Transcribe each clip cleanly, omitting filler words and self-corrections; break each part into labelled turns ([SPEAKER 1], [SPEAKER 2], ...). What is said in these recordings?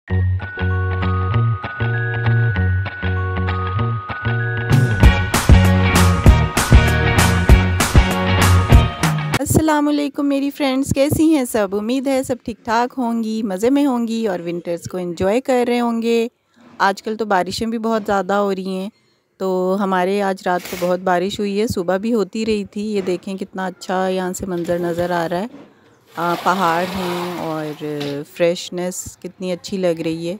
[SPEAKER 1] अस्सलामुअलैकुम मेरी फ्रेंड्स, कैसी हैं सब। उम्मीद है सब ठीक ठाक होंगी, मज़े में होंगी और विंटर्स को एंजॉय कर रहे होंगे। आजकल तो बारिशें भी बहुत ज़्यादा हो रही हैं, तो हमारे आज रात को बहुत बारिश हुई है, सुबह भी होती रही थी। ये देखें कितना अच्छा यहाँ से मंज़र नज़र आ रहा है। पहाड़ हैं और फ्रेशनेस कितनी अच्छी लग रही है।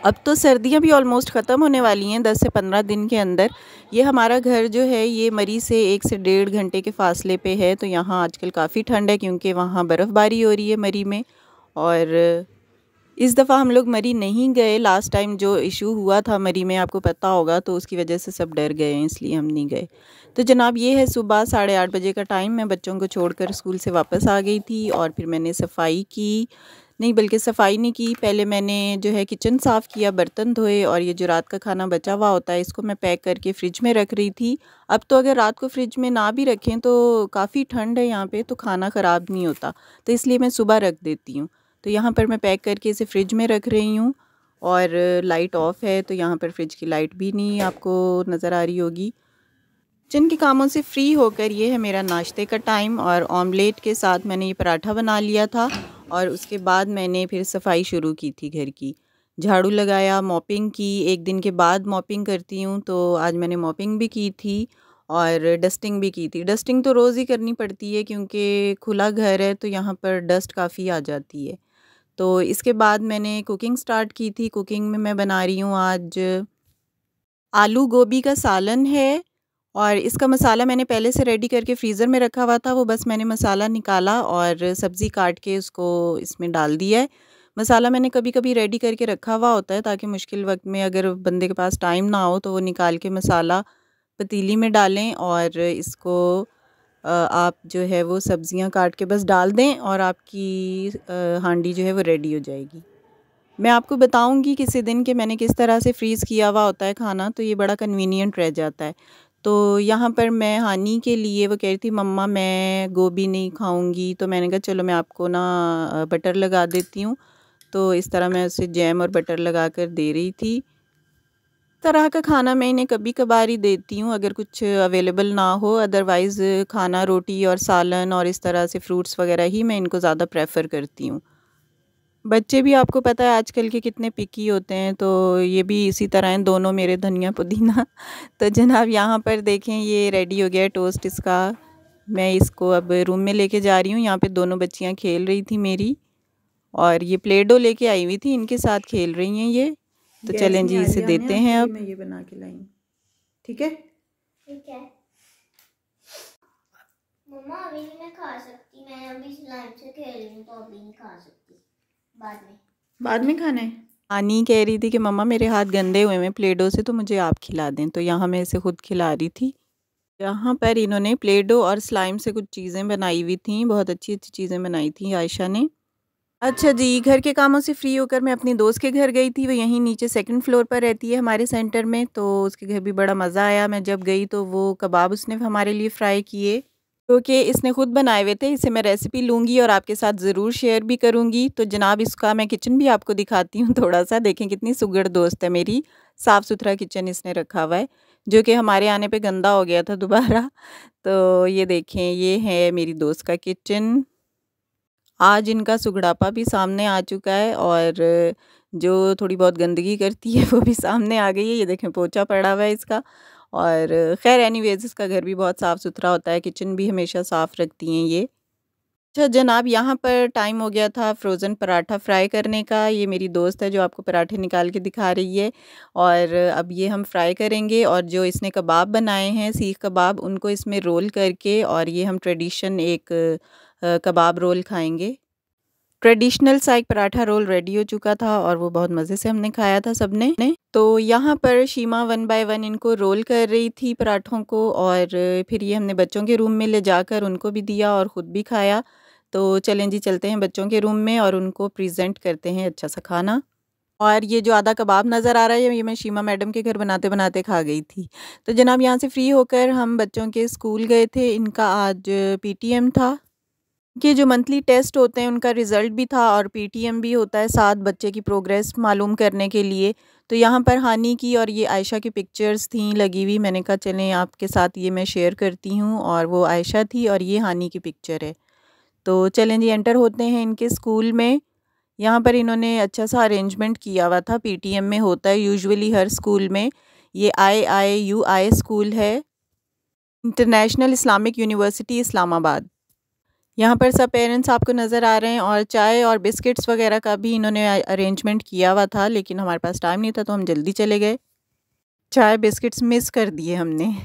[SPEAKER 1] अब तो सर्दियाँ भी ऑलमोस्ट ख़त्म होने वाली हैं 10 से 15 दिन के अंदर। ये हमारा घर जो है ये मरी से 1 से डेढ़ घंटे के फ़ासले पे है, तो यहाँ आजकल काफ़ी ठंड है क्योंकि वहाँ बर्फ़बारी हो रही है मरी में। और इस दफ़ा हम लोग मरी नहीं गए। लास्ट टाइम जो इशू हुआ था मरी में आपको पता होगा, तो उसकी वजह से सब डर गए हैं, इसलिए हम नहीं गए। तो जनाब ये है सुबह 8:30 बजे का टाइम। मैं बच्चों को छोड़कर स्कूल से वापस आ गई थी और फिर मैंने सफाई की, नहीं बल्कि सफाई नहीं की, पहले मैंने जो है किचन साफ़ किया, बर्तन धोए और ये जो रात का खाना बचा हुआ होता है इसको मैं पैक करके फ़्रिज में रख रही थी। अब तो अगर रात को फ्रिज में ना भी रखें तो काफ़ी ठंड है यहाँ पे, तो खाना ख़राब नहीं होता, तो इसलिए मैं सुबह रख देती हूँ। तो यहाँ पर मैं पैक करके इसे फ्रिज में रख रही हूँ और लाइट ऑफ़ है, तो यहाँ पर फ्रिज की लाइट भी नहीं आपको नज़र आ रही होगी। किचन के कामों से फ्री होकर ये है मेरा नाश्ते का टाइम और ऑमलेट के साथ मैंने ये पराठा बना लिया था और उसके बाद मैंने फिर सफाई शुरू की थी घर की। झाड़ू लगाया, मॉपिंग की, एक दिन के बाद मॉपिंग करती हूँ, तो आज मैंने मॉपिंग भी की थी और डस्टिंग भी की थी। डस्टिंग तो रोज़ ही करनी पड़ती है क्योंकि खुला घर है तो यहाँ पर डस्ट काफ़ी आ जाती है। तो इसके बाद मैंने कुकिंग स्टार्ट की थी। कुकिंग में मैं बना रही हूँ आज आलू गोभी का सालन है और इसका मसाला मैंने पहले से रेडी करके फ्रीज़र में रखा हुआ था। वो बस मैंने मसाला निकाला और सब्ज़ी काट के उसको इसमें डाल दिया है। मसाला मैंने कभी-कभी रेडी करके रखा हुआ होता है ताकि मुश्किल वक़्त में अगर बंदे के पास टाइम ना हो तो वो निकाल के मसाला पतीली में डालें और इसको आप जो है वो सब्ज़ियाँ काट के बस डाल दें और आपकी हांडी जो है वो रेडी हो जाएगी। मैं आपको बताऊंगी किसी दिन कि मैंने किस तरह से फ्रीज़ किया हुआ होता है खाना, तो ये बड़ा कन्वीनियंट रह जाता है। तो यहाँ पर मैं हानी के लिए, वो कह रही थी मम्मा मैं गोभी नहीं खाऊंगी, तो मैंने कहा चलो मैं आपको ना बटर लगा देती हूँ। तो इस तरह मैं उसे जैम और बटर लगा कर दे रही थी। तरह का खाना मैं इन्हें कभी कभार ही देती हूँ अगर कुछ अवेलेबल ना हो, अदरवाइज़ खाना रोटी और सालन और इस तरह से फ्रूट्स वगैरह ही मैं इनको ज़्यादा प्रेफर करती हूँ। बच्चे भी आपको पता है आजकल के कितने पिकी होते हैं, तो ये भी इसी तरह हैं दोनों मेरे धनिया पुदीना। तो जनाब यहाँ पर देखें ये रेडी हो गया है टोस्ट इसका। मैं इसको अब रूम में लेके जा रही हूँ। यहाँ पे दोनों बच्चियाँ खेल रही थी मेरी और ये प्ले डो लेके आई हुई थी, इनके साथ खेल रही हैं ये। तो चलें जी इसे देते हैं अब। मैं ये बना के लाई, ठीक है?
[SPEAKER 2] ठीक है मम्मा, अभी नहीं मैं खा सकती, मैं अभी स्लाइम से खेल रही हूँ तो अभी नहीं खा सकती, बाद में
[SPEAKER 1] खाना है। आनी कह रही थी कि मम्मा मेरे हाथ गंदे हुए हैं प्ले डो से, तो मुझे आप खिला दें, तो यहाँ मैं इसे खुद खिला रही थी। यहाँ पर इन्होंने प्ले डो और स्लाइम से कुछ चीज़ें बनाई हुई थी, बहुत अच्छी अच्छी चीज़ें बनाई थी आयशा ने। अच्छा जी, घर के कामों से फ्री होकर मैं अपनी दोस्त के घर गई थी। वो यहीं नीचे सेकंड फ्लोर पर रहती है हमारे सेंटर में, तो उसके घर भी बड़ा मज़ा आया। मैं जब गई तो वो कबाब उसने हमारे लिए फ्राई किए, क्योंकि इसने खुद बनाए हुए थे। इसे मैं रेसिपी लूँगी और आपके साथ ज़रूर शेयर भी करूँगी। तो जनाब इसका मैं किचन भी आपको दिखाती हूँ थोड़ा-सा। देखें कितनी सुघड़ दोस्त है मेरी। साफ़-सुथरा किचन इसने रखा हुआ है, जो कि हमारे आने पे गंदा हो गया था दोबारा। तो ये देखें ये है मेरी दोस्त का किचन। आज इनका सुघड़ापा भी सामने आ चुका है और जो थोड़ी बहुत गंदगी करती है वो भी सामने आ गई है। ये देखें पोछा पड़ा हुआ है इसका। और ख़ैर एनीवेज़ इसका घर भी बहुत साफ़ सुथरा होता है, किचन भी हमेशा साफ़ रखती हैं ये। अच्छा जनाब यहाँ पर टाइम हो गया था फ्रोज़न पराठा फ्राई करने का। ये मेरी दोस्त है जो आपको पराठे निकाल के दिखा रही है और अब ये हम फ्राई करेंगे और जो इसने कबाब बनाए हैं सीख कबाब, उनको इसमें रोल करके और ये हम ट्रेडिशन एक कबाब रोल खाएँगे। ट्रेडिशनल सा एक पराठा रोल रेडी हो चुका था और वो बहुत मज़े से हमने खाया था सबने। तो यहाँ पर शीमा 1 बाय 1 इनको रोल कर रही थी पराठों को और फिर ये हमने बच्चों के रूम में ले जाकर उनको भी दिया और ख़ुद भी खाया। तो चलें जी चलते हैं बच्चों के रूम में और उनको प्रेज़ेंट करते हैं अच्छा सा खाना। और ये जो आधा कबाब नज़र आ रहा है ये मैं शीमा मैडम के घर बनाते-बनाते खा गई थी। तो जनाब यहाँ से फ्री होकर हम बच्चों के स्कूल गए थे। इनका आज पीटीएम था। कि जो मंथली टेस्ट होते हैं उनका रिज़ल्ट भी था और पीटीएम भी होता है साथ बच्चे की प्रोग्रेस मालूम करने के लिए। तो यहाँ पर हानी की और ये आयशा की पिक्चर्स थी लगी हुई। मैंने कहा चलें आपके साथ ये मैं शेयर करती हूँ। और वो आयशा थी और ये हानी की पिक्चर है। तो चलें जी एंटर होते हैं इनके स्कूल में। यहाँ पर इन्होंने अच्छा सा अरेंजमेंट किया हुआ था, पीटीएम में होता है यूजुअली हर स्कूल में। ये IIUI स्कूल है, इंटरनेशनल इस्लामिक यूनिवर्सिटी इस्लामाबाद। यहाँ पर सब पेरेंट्स आपको नज़र आ रहे हैं और चाय और बिस्किट्स वगैरह का भी इन्होंने अरेंजमेंट किया हुआ था, लेकिन हमारे पास टाइम नहीं था तो हम जल्दी चले गए। चाय बिस्किट्स मिस कर दिए हमने।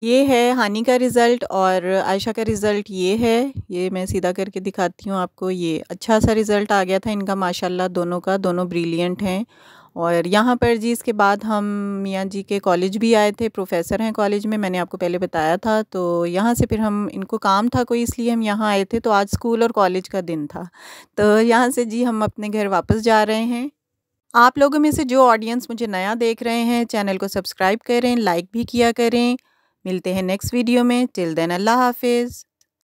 [SPEAKER 1] ये है हानी का रिज़ल्ट और आयशा का रिज़ल्ट ये है। ये मैं सीधा करके दिखाती हूँ आपको। ये अच्छा सा रिज़ल्ट आ गया था इनका माशाल्लाह दोनों का, दोनों ब्रिलियंट हैं। और यहाँ पर जी इसके बाद हम मियाँ जी के कॉलेज भी आए थे, प्रोफेसर हैं कॉलेज में, मैंने आपको पहले बताया था। तो यहाँ से फिर हम इनको काम था कोई इसलिए हम यहाँ आए थे। तो आज स्कूल और कॉलेज का दिन था, तो यहाँ से जी हम अपने घर वापस जा रहे हैं। आप लोगों में से जो ऑडियंस मुझे नया देख रहे हैं चैनल को सब्सक्राइब करें, लाइक भी किया करें। मिलते हैं नेक्स्ट वीडियो में। टिल देन अल्लाह हाफिज़।